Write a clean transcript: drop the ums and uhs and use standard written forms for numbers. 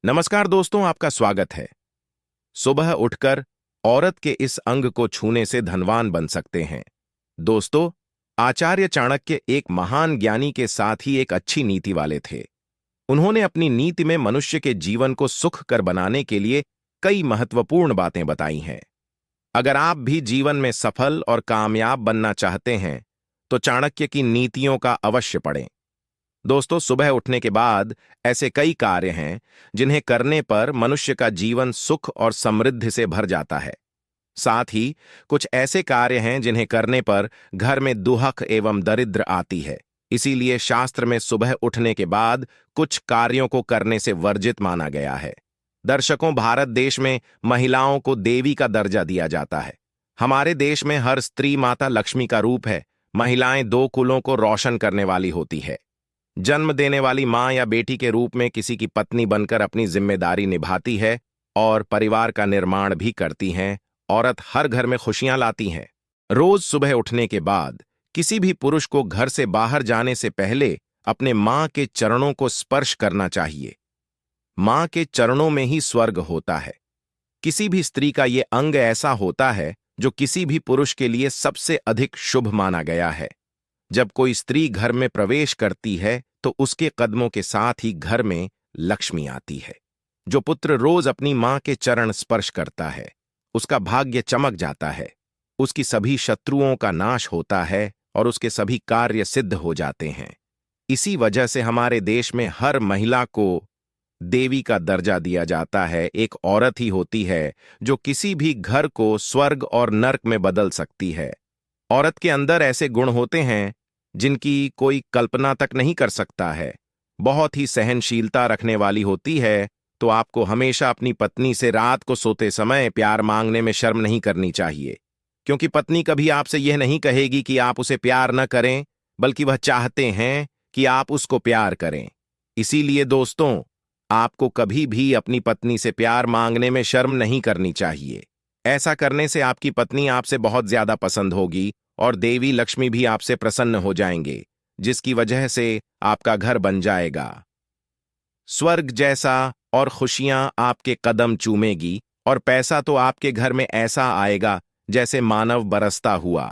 नमस्कार दोस्तों, आपका स्वागत है। सुबह उठकर औरत के इस अंग को छूने से धनवान बन सकते हैं। दोस्तों, आचार्य चाणक्य एक महान ज्ञानी के साथ ही एक अच्छी नीति वाले थे। उन्होंने अपनी नीति में मनुष्य के जीवन को सुखकर बनाने के लिए कई महत्वपूर्ण बातें बताई हैं। अगर आप भी जीवन में सफल और कामयाब बनना चाहते हैं, तो चाणक्य की नीतियों का अवश्य पढ़ें। दोस्तों, सुबह उठने के बाद ऐसे कई कार्य हैं जिन्हें करने पर मनुष्य का जीवन सुख और समृद्धि से भर जाता है। साथ ही कुछ ऐसे कार्य हैं जिन्हें करने पर घर में दुहक एवं दरिद्र आती है। इसीलिए शास्त्र में सुबह उठने के बाद कुछ कार्यों को करने से वर्जित माना गया है। दर्शकों, भारत देश में महिलाओं को देवी का दर्जा दिया जाता है। हमारे देश में हर स्त्री माता लक्ष्मी का रूप है। महिलाएं दो कुलों को रोशन करने वाली होती है। जन्म देने वाली मां या बेटी के रूप में किसी की पत्नी बनकर अपनी जिम्मेदारी निभाती है और परिवार का निर्माण भी करती हैं। औरत हर घर में खुशियां लाती हैं। रोज सुबह उठने के बाद किसी भी पुरुष को घर से बाहर जाने से पहले अपने मां के चरणों को स्पर्श करना चाहिए। मां के चरणों में ही स्वर्ग होता है। किसी भी स्त्री का ये अंग ऐसा होता है जो किसी भी पुरुष के लिए सबसे अधिक शुभ माना गया है। जब कोई स्त्री घर में प्रवेश करती है तो उसके कदमों के साथ ही घर में लक्ष्मी आती है। जो पुत्र रोज अपनी मां के चरण स्पर्श करता है, उसका भाग्य चमक जाता है, उसकी सभी शत्रुओं का नाश होता है और उसके सभी कार्य सिद्ध हो जाते हैं। इसी वजह से हमारे देश में हर महिला को देवी का दर्जा दिया जाता है। एक औरत ही होती है जो किसी भी घर को स्वर्ग और नर्क में बदल सकती है। औरत के अंदर ऐसे गुण होते हैं जिनकी कोई कल्पना तक नहीं कर सकता है। बहुत ही सहनशीलता रखने वाली होती है। तो आपको हमेशा अपनी पत्नी से रात को सोते समय प्यार मांगने में शर्म नहीं करनी चाहिए, क्योंकि पत्नी कभी आपसे यह नहीं कहेगी कि आप उसे प्यार न करें, बल्कि वह चाहते हैं कि आप उसको प्यार करें। इसीलिए दोस्तों, आपको कभी भी अपनी पत्नी से प्यार मांगने में शर्म नहीं करनी चाहिए। ऐसा करने से आपकी पत्नी आपसे बहुत ज्यादा पसंद होगी और देवी लक्ष्मी भी आपसे प्रसन्न हो जाएंगे, जिसकी वजह से आपका घर बन जाएगा स्वर्ग जैसा और खुशियां आपके कदम चूमेगी और पैसा तो आपके घर में ऐसा आएगा जैसे मानव बरसता हुआ।